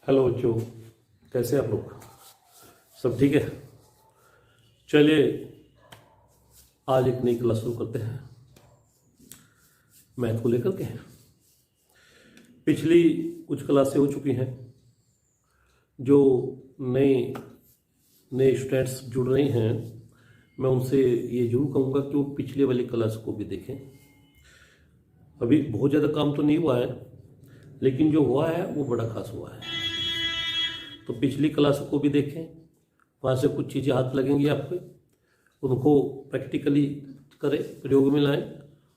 Hello बच्चों, कैसे आप लोग? सब ठीक है? चलिए आज एक नई क्लास शुरू करते हैं मैथ को लेकर के। पिछली कुछ क्लासें हो चुकी हैं। जो नए नए स्टूडेंट्स जुड़ रहे हैं, मैं उनसे ये जरूर कहूँगा कि वो पिछले वाली क्लास को भी देखें। अभी बहुत ज़्यादा काम तो नहीं हुआ है, लेकिन जो हुआ है वो बड़ा खास हुआ है। तो पिछली क्लास को भी देखें, वहाँ से कुछ चीज़ें हाथ लगेंगी आपके, उनको प्रैक्टिकली करें, प्रयोग में लाएं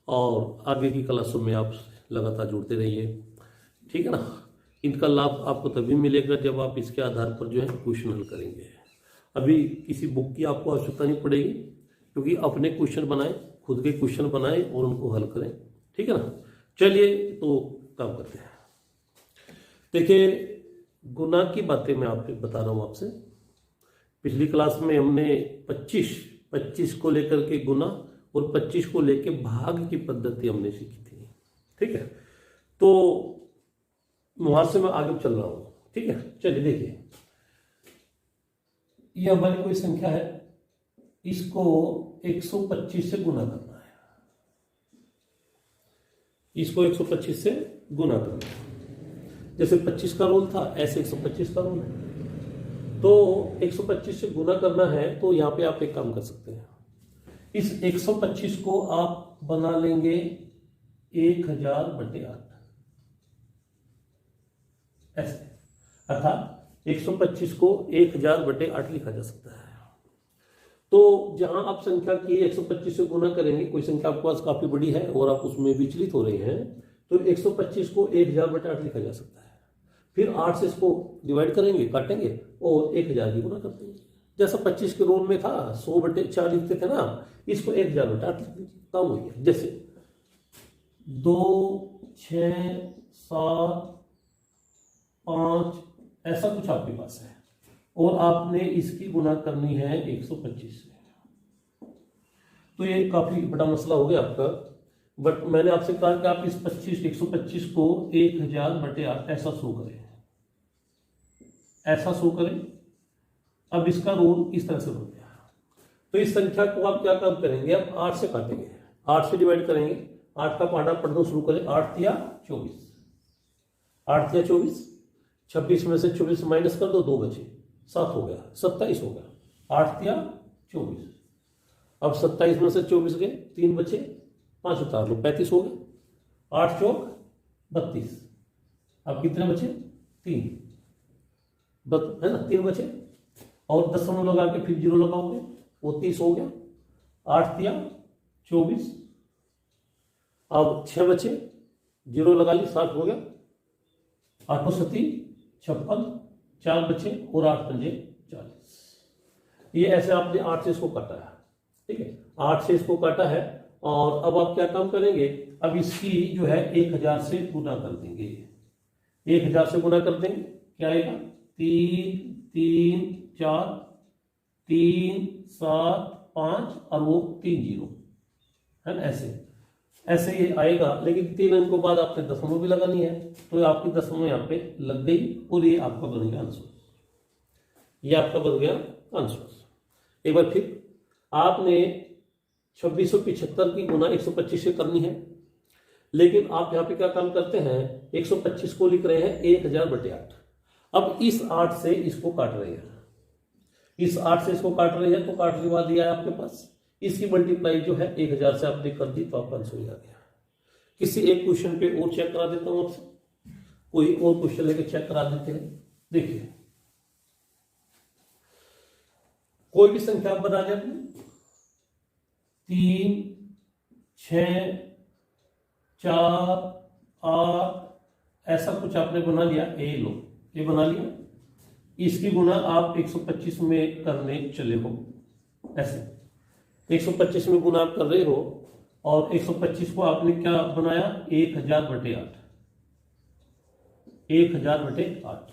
और आगे की क्लासों में आप लगातार जुड़ते रहिए। ठीक है ना? इनका लाभ आपको तभी मिलेगा जब आप इसके आधार पर जो है क्वेश्चन हल करेंगे। अभी किसी बुक की आपको आवश्यकता नहीं पड़ेगी, क्योंकि अपने क्वेश्चन बनाएं, खुद के क्वेश्चन बनाएं और उनको हल करें। ठीक है ना? चलिए तो काम करते हैं। देखिए, गुना की बातें मैं आपको बता रहा हूँ आपसे। पिछली क्लास में हमने 25 को लेकर के गुना और 25 को लेकर भाग की पद्धति हमने सीखी थी। ठीक है? तो वहां से मैं आगे चल रहा हूँ। ठीक है? चलिए देखिए, ये हमारी कोई संख्या है, इसको 125 से गुना करना है। इसको 125 से गुना करना है। जैसे 25 का रोल था, ऐसे 125 का रोल है। तो 125 से गुना करना है, तो यहां पे आप एक काम कर सकते हैं। इस 125 को आप बना लेंगे 1000/8 ऐसे, अर्थात 125 को 1000/8 लिखा जा सकता है। तो जहां आप संख्या की 125 से गुना करेंगे, कोई संख्या आपके पास काफी बड़ी है और आप उसमें विचलित हो रहे हैं, तो 125 को 1000/8 लिखा जा सकता है। फिर 8 से इसको डिवाइड करेंगे, काटेंगे और 1000 की गुना कर देंगे। जैसा 25 के रोल में था 100/4 लिखते थे ना, इसको 1000/8 लिख दीजिए, काम हो गया। जैसे 2, 6, 7, 5 ऐसा कुछ आपके पास है और आपने इसकी गुना करनी है 125 से। तो ये काफी बड़ा मसला हो गया आपका। बट मैंने आपसे कहा कि आप इस 125 को 1000/8 ऐसा शो करें, ऐसा शो करें। अब इसका रोल इस तरह से बन गया। तो इस संख्या को आप क्या काम करेंगे, आप 8 से काटेंगे, 8 से डिवाइड करेंगे। 8 का पहाड़ा पढ़ना शुरू करें। 8 तिया 24, 8 तिया 24, 26 में से 24 माइनस कर दो, 2 बचे, 7 हो गया, 27 हो गया। 8 तिया 24। अब 27 में से 24 गए, 3 बचे, 5 उतार लो, 35 हो गए। 8 चौक 32। अब कितने बचे? 3 है ना, 3 बचे और 10 लगा के फिर 0 लगाओगे, वो 30 हो गया। 8 तिया 24। अब 6 बचे, 0 लगा ली, 60 हो गया। 8 सती 56, 4 बचे और 8 पंजे 40। ये ऐसे आपने 8 से इसको काटा है। ठीक है? 8 से इसको काटा है और अब आप क्या काम करेंगे, अब इसकी जो है 1000 से गुना कर देंगे। 1000 से गुना कर देंगे, क्या आएगा? 3, 3, 4, 3, 7, 5 और वो 3 0 है ना, ऐसे ये आएगा। लेकिन 3 अंक के बाद आपने दशमलव भी लगानी है, तो आपकी दशमलव यहाँ पे लग गई और ये आपका बन गया आंसर। ये आपका बन गया आंसर। एक बार फिर आपने 2675 की गुना 125 से करनी है, लेकिन आप यहाँ पे क्या काम करते हैं, 125 को लिख रहे हैं 1000/8। अब इस 8 से इसको काट रहे हैं, इस 8 से इसको काट रहे हैं, तो काट के बाद दिया है आपके पास। इसकी मल्टीप्लाई जो है 1000 से आपने कर दी, तो आपका आंसर आ गया। किसी एक क्वेश्चन पे और चेक करा देता हूं आपसे, कोई और क्वेश्चन लेके चेक करा देते हैं। देखिए, कोई भी संख्या आप बना लें, 3, 6, 4, 8 ऐसा कुछ आपने बना लिया। ए लो, ये बना लिया। इसकी गुना आप 125 में करने चले हो, ऐसे 125 में गुना आप कर रहे हो और 125 को आपने क्या बनाया, 1000/8। 1000/8।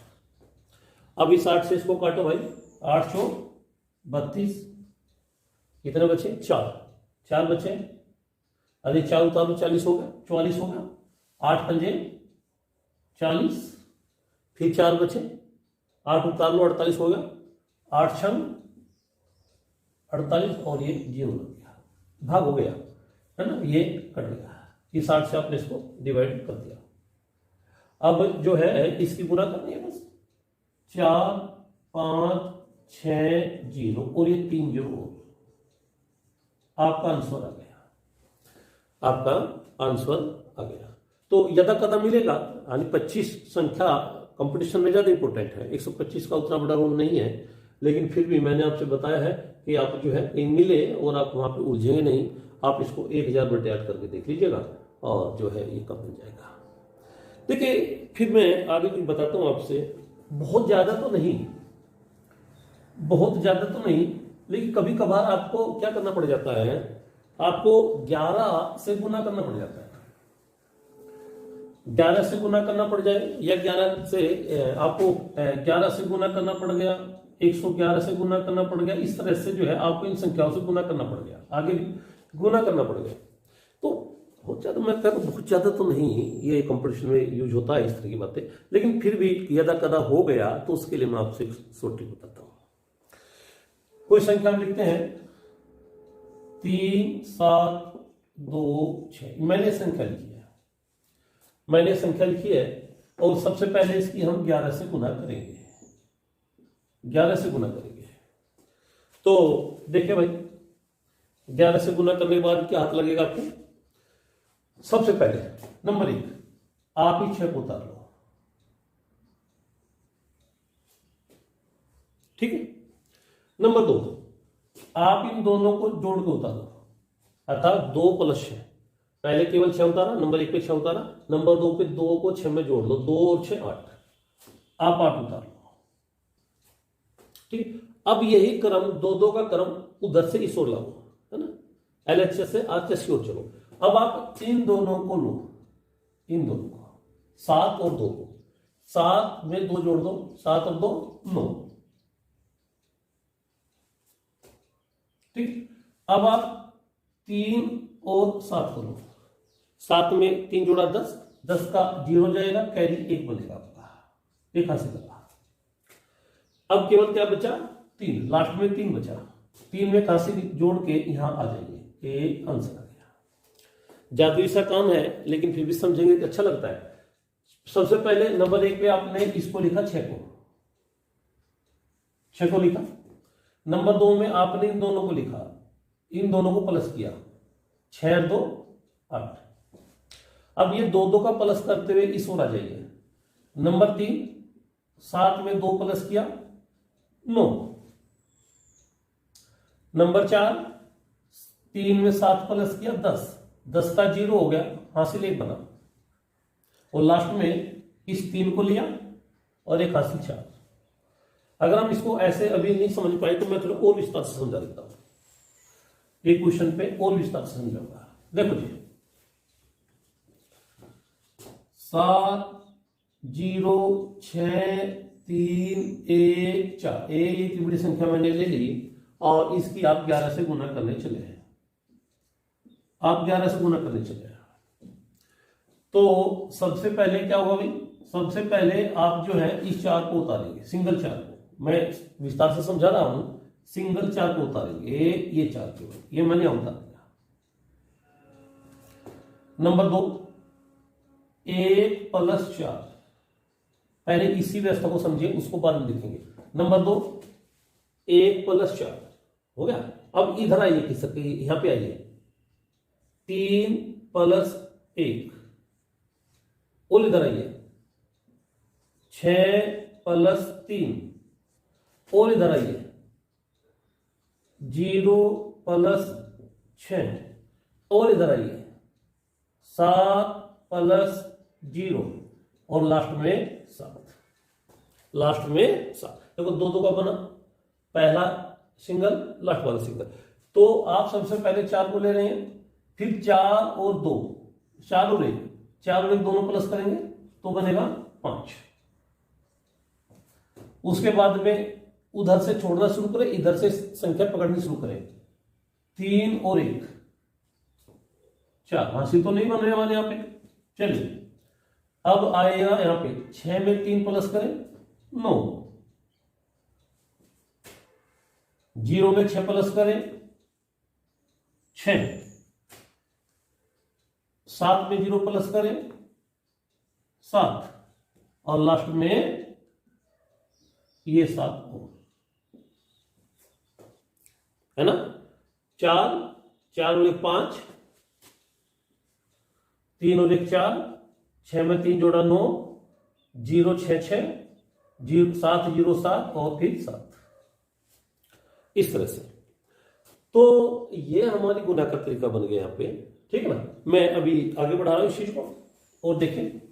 अब इस 8 से इसको काटो भाई, 8 चौक 32, कितने बचे? 4 बचे। अरे 4 उतारो, 40 हो गया, 44 हो गया। 8 पंजे 40, फिर 4 बचे, 8 उतार लो, 48 हो गया, 8 छंग 48 और ये 0 लग गया, भाग हो गया है ना, ये कट गया। इस 8 से आपने इसको डिवाइड कर दिया। अब जो है इसकी गुणा करनी है बस, 4 5 6 0 और ये 3 0, आपका आंसर आ गया, आपका आंसर आ गया। तो यदा कदा मिलेगा, यानी 25 संख्या कंपटीशन में ज्यादा इंपॉर्टेंट है, 125 का उतना बड़ा रोल नहीं है, लेकिन फिर भी मैंने आपसे बताया है कि आप जो है कहीं मिले और आप वहां पे उलझेंगे नहीं, आप इसको 1000/8 करके देख लीजिएगा और जो है ये कम बन जाएगा। देखिए फिर मैं आगे कुछ बताता हूं आपसे, बहुत ज्यादा तो नहीं, बहुत ज्यादा तो नहीं, लेकिन कभी कभार आपको क्या करना पड़ जाता है, आपको 11 से गुना करना पड़ जाता है। 11 से गुना करना पड़ जाए, या 11 से आपको 11 से गुना करना पड़ गया, 111 से गुना करना पड़ गया, इस तरह से जो है आपको इन संख्याओं से गुना करना पड़ गया, आगे गुना करना पड़ गया। तो बहुत ज्यादा, मैं कह रहा हूं बहुत ज्यादा तो नहीं, ये कंपटीशन में यूज होता है इस तरह की बातें, लेकिन फिर भी यदा कदा हो गया तो उसके लिए मैं आपसे छोटी बताता हूं। कोई संख्या में लिखते हैं 3 7 2 6, मैंने संख्या लिखी है, मैंने संख्या लिखी है, और सबसे पहले इसकी हम 11 से गुना करेंगे, 11 से गुना करेंगे। तो देखिए भाई, 11 से गुना करने के बाद क्या हाथ लगेगा आपको, सबसे पहले नंबर 1 आप ही 6 को उतार लो, ठीक है। नंबर 2 आप इन दोनों को जोड़ के उतारो, अर्थात 2 + 6, पहले केवल 6 उतारा, नंबर 1 पे 6 उतारा, नंबर 2 पे 2 को 6 में जोड़ लो, 2 और 6 8, आप 8 उतार लो, ठीक। अब यही क्रम 2 का क्रम उधर से इस ओर लागू, है ना, LHS से RHS की ओर चलो। अब आप इन दोनों को लो, इन दोनों को 7 और 2 को, 7 में 2 जोड़ दो, 7 और 2 9, ठीक। अब आप 3 और 7 करो, 7 में 3 जोड़ा 10, 10 का 0 जाएगा, कैरी 1 बनेगा आपका, 1 हासिल करा। अब केवल क्या बचा, 3, लास्ट में 3 बचा, 3 में खांसी जोड़ के यहां आ जाएंगे, ये आंसर आ गया। जादुई सा काम है, लेकिन फिर भी समझेंगे कि अच्छा लगता है। सबसे पहले नंबर 1 पे आपने इसको लिखा 6 को, 6 को लिखा। नंबर 2 में आपने इन दोनों को लिखा, इन दोनों को प्लस किया, 6 और 2 8। अब ये 2 का प्लस करते हुए इस ओर आ जाइए। नंबर 3 7 में 2 प्लस किया 9। नंबर 4 3 में 7 प्लस किया 10, 10 का 0 हो गया, हासिल 1 बना, और लास्ट में इस 3 को लिया और एक हासिल 4। अगर हम इसको ऐसे अभी नहीं समझ पाए तो मैं थोड़ा और विस्तार से समझा देता हूं, एक क्वेश्चन पे और विस्तार से समझाऊंगा। देखो जी, 7 0 6 3 1 4, एक इतनी बड़ी संख्या मैंने ले ली और इसकी आप 11 से गुना करने चले हैं, आप 11 से गुना करने चले हैं। तो सबसे पहले क्या होगा भाई, सबसे पहले आप जो है इस 4 को उतारेंगे, सिंगल 4 को, मैं विस्तार से समझा रहा हूं, सिंगल 4 को उतारेंगे, ये 4 केवल, ये मैंने उतार दिया। नंबर 2 1 + 4, पहले इसी व्यवस्था को समझिए, उसको बाद में लिखेंगे। नंबर 2 1 + 4 हो गया। अब इधर आइए, किस सकते यहां पे आइए, 3 + 1, और इधर आइए 6 + 3, और इधर आइए 0 + 6, और इधर आइए 7 + 0, और लास्ट में 7, लास्ट में 7। देखो 2 का बना, पहला सिंगल, लास्ट वाला सिंगल। तो आप सबसे पहले 4 को ले रहे हैं, फिर 4 और 2, 4 और 1, 4 और 1 दोनों प्लस करेंगे तो बनेगा 5। उसके बाद में उधर से छोड़ना शुरू करें, इधर से संख्या पकड़नी शुरू करें, 3 और 1 4, हासिल तो नहीं बन रहे हमारे यहां पे। चलिए अब आएगा यहां पे 6 में 3 प्लस करें 9, जीरो में 6 प्लस करें 6, 7 में 0 प्लस करें 7, और लास्ट में ये 7 हो, है ना। 4, 4 और 1 5, 3 और 1 4, 6 में 3 जोड़ा 9, 0 6 6, 7 0 7 और फिर 7, इस तरह से। तो ये हमारी गुना का तरीका बन गया यहाँ पे, ठीक है ना। मैं अभी आगे बढ़ा रहा हूं इस चीज को, और देखें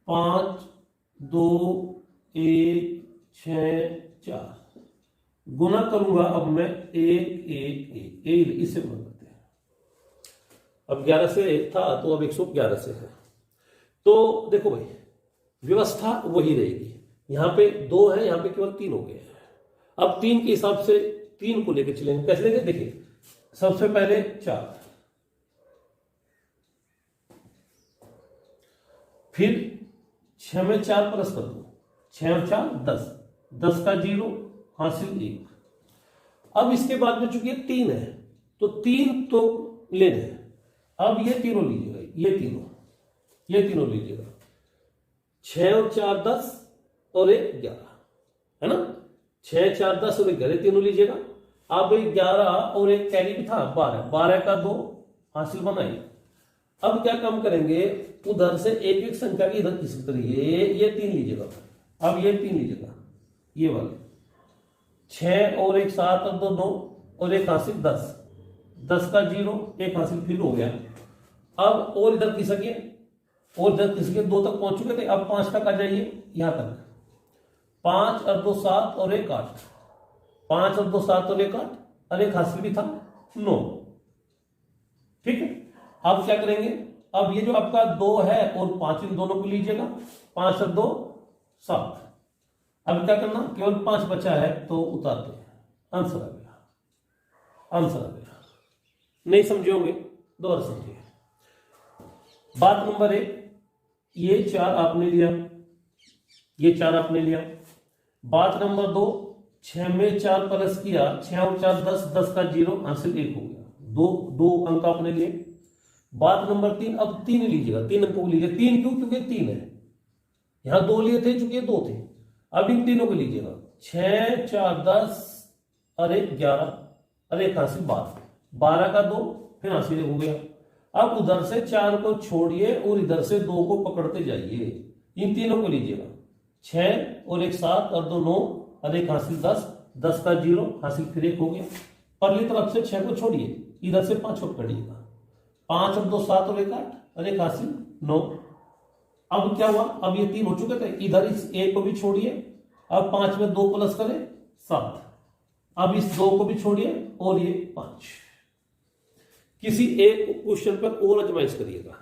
5 2 1 6 4 गुना करूंगा। अब मैं 1 1 1 इससे गुना करते हैं। अब 11 से था तो अब 111 से है। तो देखो भाई, व्यवस्था वही रहेगी। यहां पे 2 है, यहां पे केवल 3 हो गए हैं। अब 3 के हिसाब से 3 को लेकर चलेंगे। कैसे लेंगे? देखिए, सबसे पहले 4, फिर 6 में 4 प्लस कर दो, 6 और 4 10, 10 का 0 हासिल 1। अब इसके बाद में चूंकि 3 है तो 3 तो लेने हैं। अब ये तीनों लीजिएगा, ये तीनों लीजिएगा। 6 और 4 10 और 1 11, है ना। 6 4 10 और 1 11 तीनों लीजिएगा। अब 11 और 1 कैरी भी था 12, 12 का 2 हासिल बनाइए। अब क्या काम करेंगे? उधर से एक एक संख्या की इधर किसी तरह ये 3 लीजिएगा। अब ये 3 लीजिएगा, ये वाले 6 और 1 7 और 2 9 और 1 हासिल 10, 10 का 0 1 हासिल फिर हो गया। अब और इधर खिसके, और इधर खिसके 2 तक पहुंच चुके थे। अब 5 तक आ जाइए, यहां तक 5 और 2 7 और 1 8, 5 और 2 7 और 1 8 और 1 हासिल भी था 9, ठीक है। अब क्या करेंगे? अब ये जो आपका 2 है और 5 इन दोनों को लीजिएगा, 5 और 2 7। अब क्या करना? केवल 5 बचा है तो उतारते हैं। आंसर आ गया, आंसर आ गया। नहीं समझे होंगे, दोबारा समझिए। बात नंबर 1, ये 4 आपने लिया, ये 4 आपने लिया। बात नंबर 2, 6 में 4 प्लस किया, 6 और 4 10, 10 का 0 हासिल 1 हो गया। 2 अंक आपने लिए। बात नंबर 3, अब 3 लीजिएगा, 3 अंकों को लीजिए। 3 क्यों? क्योंकि 3 है। यहां 2 लिए थे चूंकि 2 थे। अब इन तीनों को लीजिएगा, 6 4 10 और 1 11 और 1 हासिल 12, 12 का 2 फिर हासिल हो गया। अब उधर से 4 को छोड़िए और इधर से 2 को पकड़ते जाइए। इन तीनों को लीजिएगा, 6 और 1 7 और 2 9 और 1 हासिल 10, 10 का 0 हासिल फिर 1 हो गया। परली तरफ से 6 को छोड़िए, इधर से 5 को पकड़िएगा, 5 और 2 7 और 1 8 और 1 हासिल 9। अब क्या हुआ? अब ये 3 हो चुके थे। इधर इस 1 को भी छोड़िए, अब 5 में 2 प्लस करें 7। अब इस 2 को भी छोड़िए और ये 5। किसी एक क्वेश्चन पर और आजमाइश करिएगा।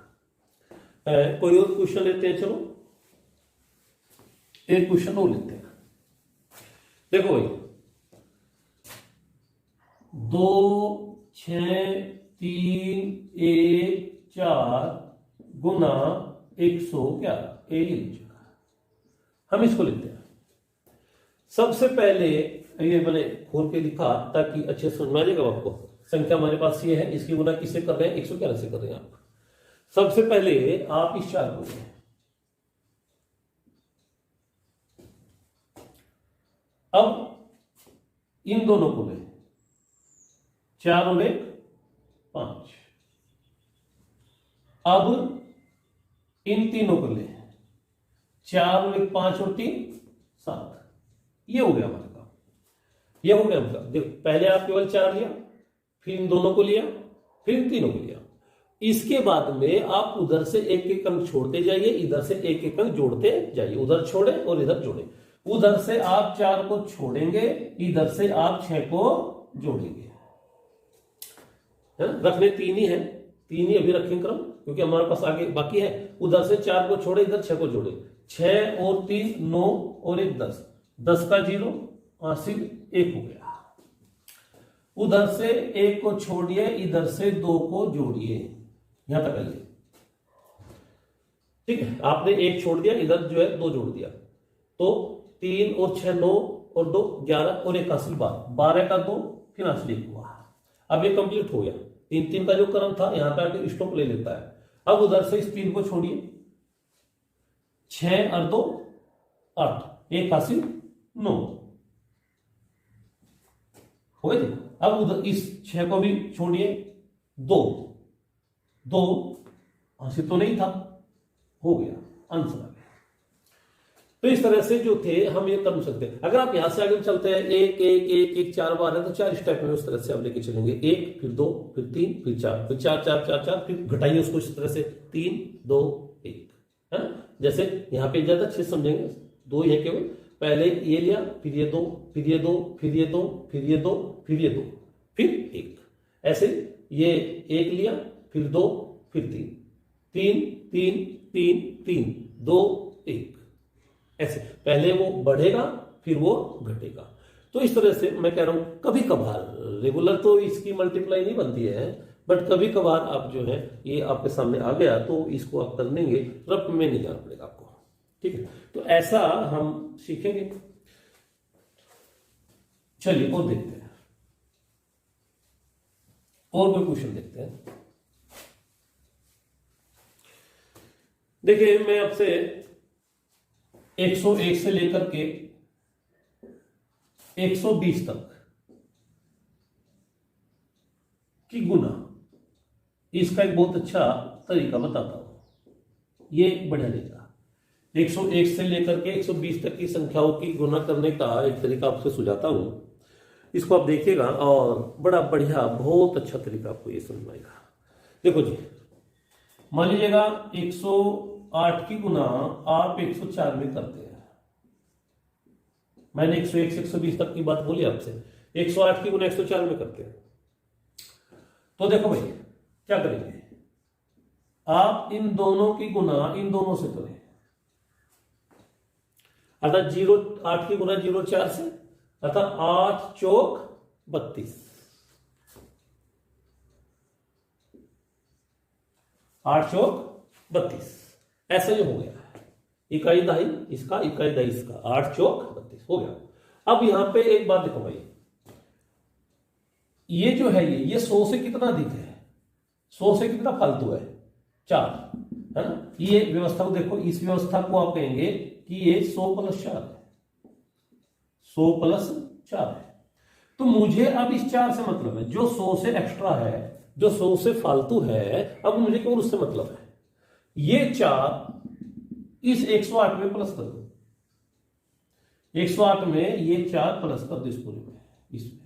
कोई और क्वेश्चन लेते हैं, चलो एक क्वेश्चन और लेते हैं। देखो भाई, 2 6 3 1 4 गुना 111, ये लीजिएगा। हम इसको लिखते हैं। सबसे पहले ये मैंने खोल के लिखा ताकि अच्छे समझ में आ जाएगा आपको। संख्या हमारे पास ये है, इसकी गुना किससे कर रहे हैं? 111 से कर रहे हैं आप। सबसे पहले आप इस 4 को लें, अब इन दोनों को लें, 4 और 1 5। अब इन तीनों को लें, 4 और 1 5 और 3 7। ये हो गया हमारे काम, ये हो गया हमारा। देखो, पहले आप केवल 4 लिया, फिर इन दोनों को लिया, फिर इन तीनों को लिया। इसके बाद में आप उधर से एक एक अंक छोड़ते जाइए, इधर से एक एक अंक जोड़ते जाइए। उधर छोड़े और इधर जोड़े। उधर से आप 4 को छोड़ेंगे, इधर से आप 6 को जोड़ेंगे, है ना। रखने 3 ही है, 3 ही अभी रखें क्रम, क्योंकि हमारे पास आगे बाकी है। उधर से 4 को छोड़े, इधर 6 को जोड़े। 6 और 3 9 और 1 10, 10 का 0 हासिल 1 हो गया। उधर से 1 को छोड़िए, इधर से 2 को जोड़िए, यहां तक आइए, ठीक है। आपने 1 छोड़ दिया, इधर जो है 2 जोड़ दिया। तो 3 और 6 9 और 2 11 और 1 हासिल 12, 12 का 2 फिर हासिल 1 हुआ। अब ये कंप्लीट हो गया। 3 3 का जो क्रम था यहां पे आके स्टॉप ले लेता है। अब उधर से इस 3 को छोड़िए, 6 और 2 8, 1 हासिल 9 हो गए। अब उधर इस 6 को भी छोड़िए, 2 2 हासिल तो नहीं था, हो गया, आंसर आ गया। तो इस तरह से जो थे हम ये कर सकते हैं। अगर आप यहां से आगे चलते हैं, 1 1 1 1 4 बार है तो 4 स्टेप में उस तरह से आप लेके चलेंगे। 1 फिर 2 फिर 3 फिर 4 फिर 4 4 4 4 फिर घटाइए उसको इस तरह से 3 2 1 है ना। जैसे यहाँ पे ज्यादा अच्छे समझेंगे, 2 है केवल, पहले ये लिया फिर ये 2 फिर ये 2 फिर ये 2 फिर ये 2 फिर ये 2 फिर 1, ऐसे ये 1 लिया फिर 2 फिर 3 3 3 3 3 2 1, ऐसे पहले वो बढ़ेगा फिर वो घटेगा। तो इस तरह से मैं कह रहा हूं कभी कभार, रेगुलर तो इसकी मल्टीप्लाई नहीं बनती है, बट कभी कभार आप जो है ये आपके सामने आ गया तो इसको आप कर लेंगे, रफ में नहीं जाना पड़ेगा आपको, ठीक है। तो ऐसा हम सीखेंगे। चलिए और देखते हैं, और कोई क्वेश्चन देखते हैं। देखिए मैं आपसे 101 से लेकर के 120 तक की गुना, इसका एक बहुत अच्छा तरीका बताता हूं, ये बढ़िया रहेगा। 101 से लेकर के 120 तक की संख्याओं की गुना करने का एक तरीका आपसे सुझाता हूं, इसको आप देखिएगा और बड़ा बढ़िया बहुत अच्छा तरीका आपको ये समझ आएगा। देखो जी, मान लीजिएगा 108 की गुना आप 104 में करते हैं। मैंने 101 से 120 तक की बात बोली आपसे, 108 की गुना 104 में करते हैं। तो देखो भाई क्या करेंगे, आप इन दोनों की गुना इन दोनों से करें, अर्थात 8 की गुना 04 से, अर्थात 8 चौक 32, 8 चौक 32, ऐसा जो हो गया, इकाई दहाई इसका, इकाई दहाई इसका, 8 चौक 32 हो गया। अब यहां पे एक बात देखो भाई, ये जो है ये 100 से कितना अधिक है, 100 से कितना फालतू है, 4 है ना। ये व्यवस्था को देखो, इस व्यवस्था को आप कहेंगे कि ये 100 + 4 है, 100 + 4 है। तो मुझे अब इस 4 से मतलब है, जो 100 से एक्स्ट्रा है, जो 100 से फालतू है, अब मुझे केवल उससे मतलब है। ये 4 इस 108 में प्लस कर दो, 108 में ये 4 प्लस कर दो इस पूरे में, इसमें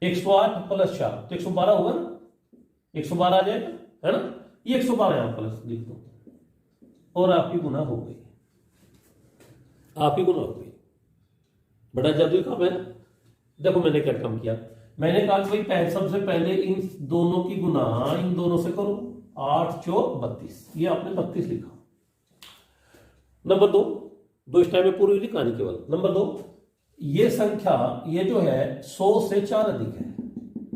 108 + 4 तो 112 होगा ना, 112 आ जाएगा है ना। ये 112 यहां प्लस लिख दो और आपकी गुना हो गई, आपकी गुना हो गई। बड़ा जादुई काम है ना। देखो मैंने क्या काम किया, मैंने कहा कि भाई सबसे पहले इन दोनों की गुना इन दोनों से करो, 8 चौक 32, ये आपने 32 लिखा। नंबर 2 इस टाइम में पूरी लिखा नहीं केवल। नंबर 2, ये संख्या ये जो है 100 से 4 अधिक है,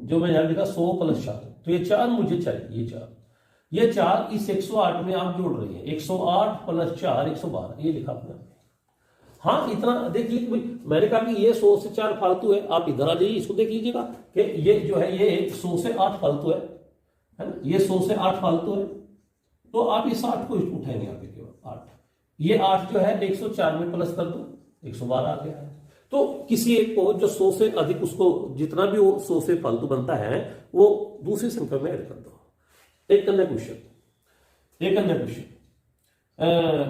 जो मैं यहां लिखा 100 + 4, तो ये 4 मुझे चाहिए, ये 4 इस 108 में आप जोड़ रहे हैं, 108 + 4 112, ये लिखा आपने। हाँ इतना देख लीजिए, मैंने कहा कि ये 100 से 4 फालतू है, आप इधर आ जाइए, इसको देख लीजिएगा कि ये जो है ये 100 से 8 फालतू है ना, ये 100 से 8 फालतू है। तो आप इस 8 को उठाएंगे यहाँ पे केवल 8, ये 8 जो है 104 में प्लस कर दो, 112 आ गया है। तो किसी एक को जो 100 से अधिक, उसको जितना भी वो 100 से फालतू बनता है वो दूसरी संख्या में ऐड कर दो। एक अन्य क्वेश्चन,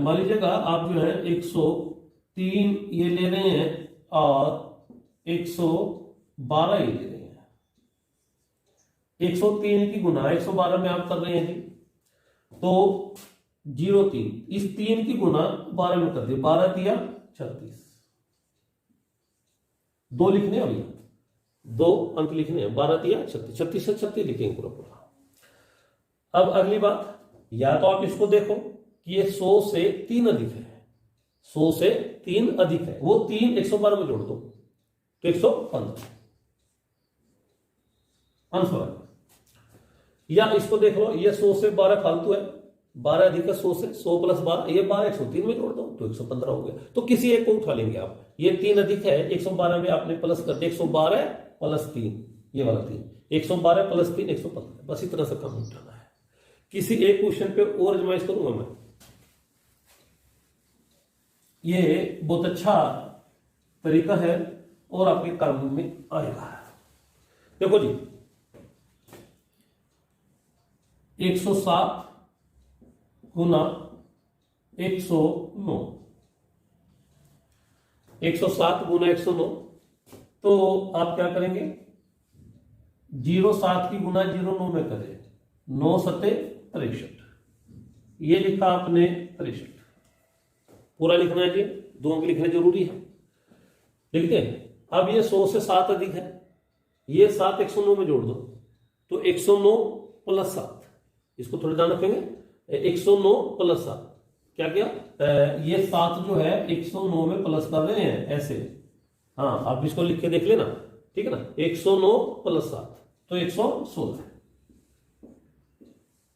मान लीजिएगा आप जो है 103 ये ले रहे हैं और 112 ये ले रहे हैं। 103 की गुना 112 में आप कर रहे हैं जी, तो 03 इस 3 की गुना 12 में कर दिया, 12 दिया 36, 2 लिखने हैं भैया, 2 अंक लिखने हैं, 12 दिया 36, 36 से 36 लिखेंगे पूरा पूरा। अब अगली बात, या तो आप इसको देखो कि ये 100 से 3 अधिक है, 100 से 3 अधिक है, वो 3 112 में जोड़ दो तो 115 आंसर। या इसको देख लो, ये 100 से 12 फालतू है, 12 अधिक है 100 से, 100 प्लस 12, ये 12 103 में जोड़ दो तो 115 हो गया। तो किसी एक को उठा लेंगे आप, ये 3 अधिक है 112 में आपने प्लस कर दिया, 112 प्लस 3, ये वाला 3, 112 प्लस 3 115, बस इतना सा काम उठाना है। किसी एक क्वेश्चन पे और आजमाइश करूंगा मैं, ये बहुत अच्छा तरीका है और आपके काम में आएगा। देखो जी 107 गुना 109, 107 गुना 109, तो आप क्या करेंगे 07 की गुना 09 में करें, 9 सते 63, ये लिखा आपने 63, पूरा लिखना है जी, 2 अंक लिखना जरूरी है, लिखते हैं। अब ये 100 से 7 अधिक है, ये 7 109 में जोड़ दो तो 109 प्लस 7, इसको थोड़ा ध्यान रखेंगे, 109 प्लस 7 क्या किया, ये 7 जो है 109 में प्लस कर रहे हैं ऐसे, हाँ आप इसको लिख के देख लेना, ठीक है ना, 109 प्लस 7 तो 116,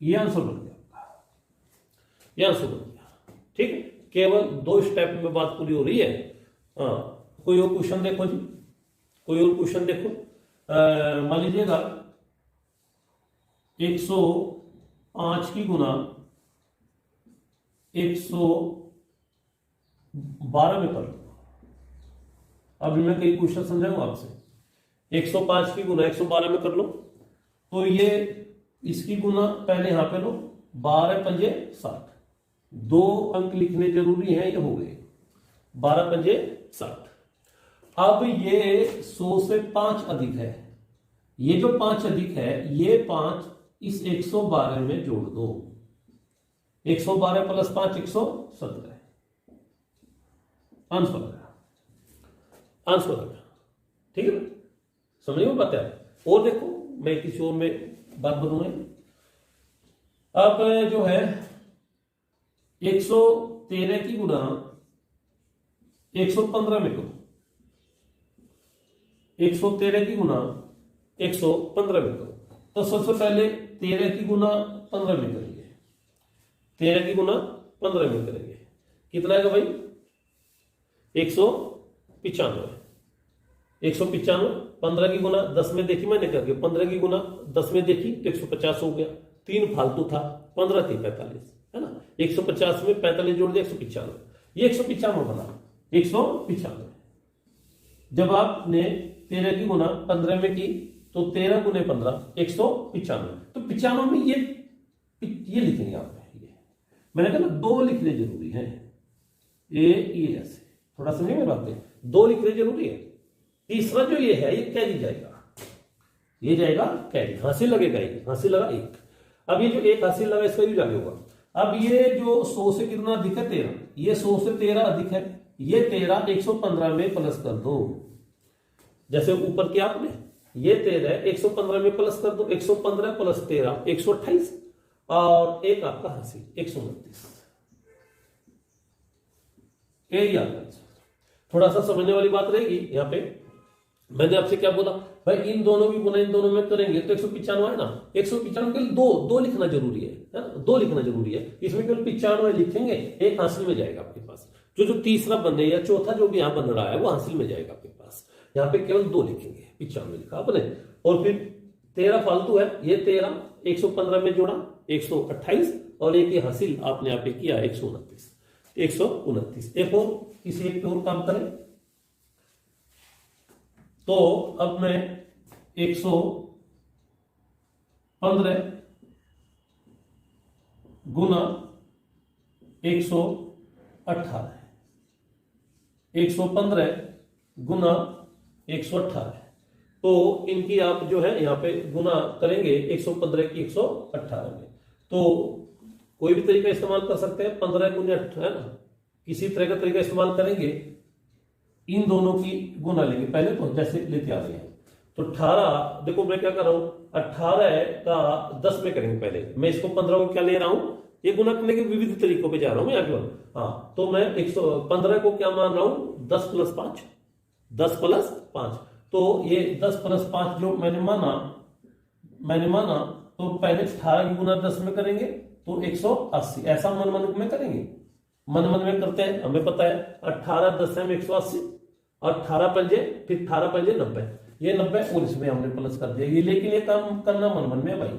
ये आंसर बन गया आपका, ये आंसर बन गया, ठीक है। केवल 2 स्टेप में बात पूरी हो रही है। हाँ कोई और क्वेश्चन देखो जी, कोई और क्वेश्चन देखो, मान लीजिएगा 105 की गुना 112 में कर लो। अभी मैं कई क्वेश्चन समझाऊंगा आपसे, 105 की गुना 112 में कर लो, तो ये इसकी गुना पहले यहां पे लो, 12 पंजे 60, 2 अंक लिखने जरूरी हैं, ये हो गए 12 पंजे 60। अब ये 100 से 5 अधिक है, ये जो 5 अधिक है ये 5 इस 112 में जोड़ दो, 112 प्लस 5 117, आंसर आ गया, आंसर आ गया, ठीक है ना, समझ में बात है। और देखो मैं किसी और में बात बताऊंगा। अब जो है 113 की गुना 115 में करो, 113 की गुना 115 में करो, तो सबसे पहले 13 की गुना 15 में करेंगे, 13 की गुना 15 में करेंगे, कितना आएगा भाई 195, 195, 15 की गुना 10 में देखी मैंने करके, 15 की गुना 10 में देखी तो 150 हो गया, 3 फालतू था, 15 थी 45, है ना, 150 में 45 जोड़ दिया 195, ये 195 बना, 195। जब आपने 13 की गुना 15 में की तो 13 गुने 15 195, तो 95 में ये लिखेंगे आप, ये मैंने कहा ना 2 लिखने जरूरी है, ये ऐसे थोड़ा समझे मेरी बातें, 2 लिखने जरूरी है। तीसरा जो ये है ये कैरी जाएगा, ये जाएगा कैरी, हासिल लगेगा, एक हासिल लगा 1, अब ये जो 1 हासिल लगा इसका यूज आगे होगा। अब ये जो 100 से कितना अधिक है 13, ये 100 से 13 अधिक है, ये 13 115 में प्लस कर दो, जैसे ऊपर किया आपने, ये 13 115 में प्लस कर दो, 115 प्लस 13 128, और एक आपका हासिल 129, एरिया। थोड़ा सा समझने वाली बात रहेगी यहाँ पे, मैंने आपसे क्या बोला भाई, इन दोनों की गुना इन दोनों में करेंगे तो 195 है ना, 195 के लिए 2 लिखना जरूरी है ना, 2 लिखना जरूरी है, इसमें केवल 95 लिखेंगे, एक हासिल में जाएगा आपके पास, जो तीसरा बने या चौथा जो भी यहाँ बन रहा है वो हासिल में जाएगा आपके पास, यहाँ पे केवल 2 लिखेंगे, 95 लिखा आपने, और फिर 13 फालतू है, ये 13 115 में जोड़ा 128, और एक ये हासिल आपने यहाँ पे किया 129, 129। एक और किसी एक और काम करें तो अब मैं 115 गुना 118, 115 गुना 118, तो इनकी आप जो है यहाँ पे गुना करेंगे 115 की 118 में, तो कोई भी तरीका इस्तेमाल कर सकते हैं, 15 गुना 8 है ना, किसी तरह का तरीका इस्तेमाल करेंगे, इन दोनों की गुना लेंगे पहले, तो जैसे लेते आ रहे हैं, तो 18, देखो मैं क्या कर रहा हूं, 18 का 10 में करेंगे पहले, मैं इसको 15 को क्या ले रहा हूं, ये गुना करने के विविध तरीकों पे जा रहा हूं मैं आगे, हाँ, तो मैं 115 को क्या मान रहा हूं 10 प्लस 5, 10 प्लस 5, तो ये 10 प्लस 5 जो मैंने माना, तो पहले 18 की गुना 10 में करेंगे, तो 180। ऐसा मन मन में करेंगे, मन मन में करते हैं, हमें पता है 18 10 में 180 और 18 पंजे, फिर 18 पंजे 90, ये 90 और इसमें हमने प्लस कर दिया ये। लेकिन ये काम करना मन मन में है भाई,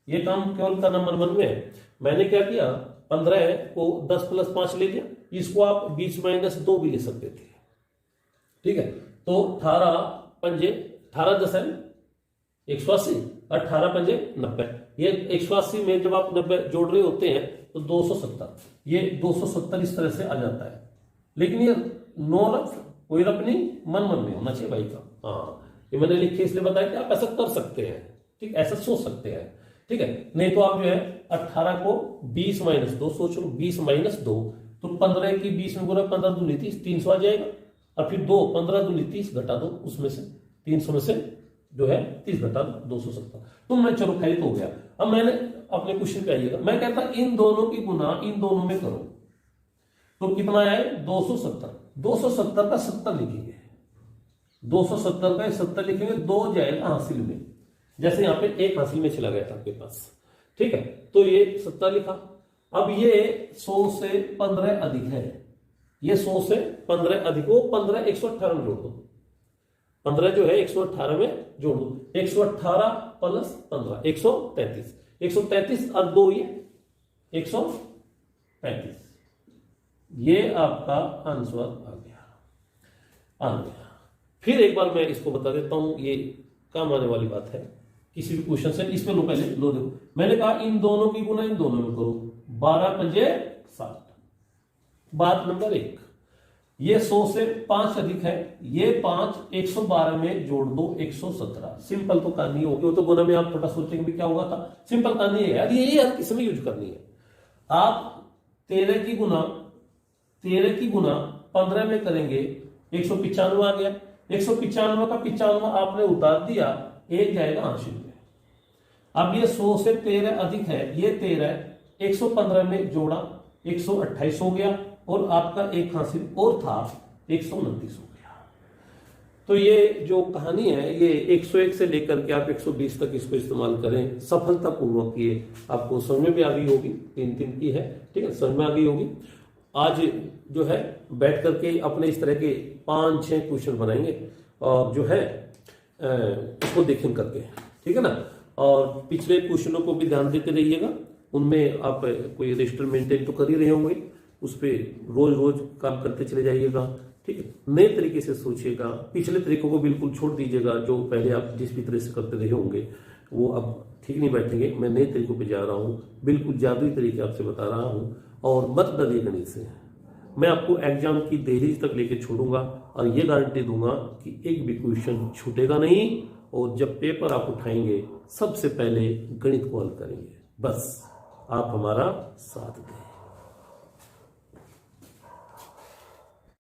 ये काम केवल करना मन मन में है। मैंने क्या किया, 15 को 10 + 5 ले लिया, इसको आप 20 - 2 भी ले सकते थे, ठीक है। तो 18 पंजे 18 10 है 180, 18 पंजे 90, ये 180 में जब आप 90 जोड़ रहे होते हैं तो 270, ये 270 इस तरह से आ जाता है। लेकिन ये नो रफ, कोई रफ नहीं, मन मन में होना चाहिए भाई का। हाँ, ये मैंने लिखे इसलिए बताया कि आप ऐसा कर सकते हैं, ठीक, ऐसा सोच सकते हैं, ठीक है। नहीं तो आप जो है 18 को 20 - 2 सोच लो, 20 - 2 तो 15 की 20 में गुना 15 दूनी 30, 300 आ जाएगा। और फिर 2 15 दूनी 30 घटा दो, उसमें से 300 में से जो है 30 घटा दो 270, तो मैं चलो खैर तो हो गया। अब मैंने अपने क्वेश्चन पे आइएगा, मैं कहता इन दोनों की गुना इन दोनों में करो तो कितना आए 270, 270 का 70 लिखेंगे, 270 का 70 लिखेंगे, 2 जाएगा हासिल में, जैसे यहाँ पे 1 हासिल में चला गया था आपके पास, ठीक है। तो ये 70 लिखा। अब ये 100 से 15 अधिक है, ये 100 से 15 अधिक हो, 15 118 में जोड़ दो, 15 जो है 118 में जोड़ दो, 118 + 15 133, 133 और 2 ये 135, ये आपका आंसर आ गया। फिर एक बार मैं इसको बता देता हूं, ये काम आने वाली बात है किसी भी क्वेश्चन से। इसमें लो पहले, लो देखो, मैंने कहा इन दोनों की गुना इन दोनों में करो, 12 पंजे 60। बात नंबर 1, ये 100 से 5 अधिक है, ये 5 112 में जोड़ दो 117। सिंपल तो कहानी होगी, वो तो गुना में आप थोड़ा सोचेंगे भी क्या होगा था, सिंपल कहानी है यार, यही हर किसी में यूज करनी है। आप 13 की गुना 15 में करेंगे, 195 आ गया, 195 का 95 आपने उतार दिया, 1 जाएगा हासिल में। अब ये 100 से 13 अधिक है, ये 13 115 में जोड़ा 128 हो गया, और आपका 1 हासिल और था 129 हो गया। तो ये जो कहानी है ये 101 से लेकर के आप 120 तक इसको इस्तेमाल करें सफलतापूर्वक, ये आपको समझ में भी आ गई होगी, 3 की है, ठीक है, समझ में आ गई होगी। आज जो है बैठ करके अपने इस तरह के 5-6 क्वेश्चन बनाएंगे और जो है इसको देखें करके, ठीक है ना। और पिछले क्वेश्चनों को भी ध्यान देते रहिएगा, उनमें आप कोई रजिस्टर मेंटेन तो कर ही रहे होंगे, उस पर रोज रोज काम करते चले जाइएगा, ठीक है। नए तरीके से सोचिएगा, पिछले तरीकों को बिल्कुल छोड़ दीजिएगा, जो पहले आप जिस भी तरह से करते रहे होंगे वो अब ठीक नहीं बैठेंगे। मैं नए तरीकों पे जा रहा हूँ, बिल्कुल जादुई तरीके आपसे बता रहा हूँ, और मत डरिए गणित से। मैं आपको एग्जाम की दहलीज तक लेके छोड़ूंगा और ये गारंटी दूंगा कि एक भी क्वेश्चन छूटेगा नहीं, और जब पेपर आप उठाएंगे सबसे पहले गणित को हल करेंगे। बस आप हमारा साथ दें।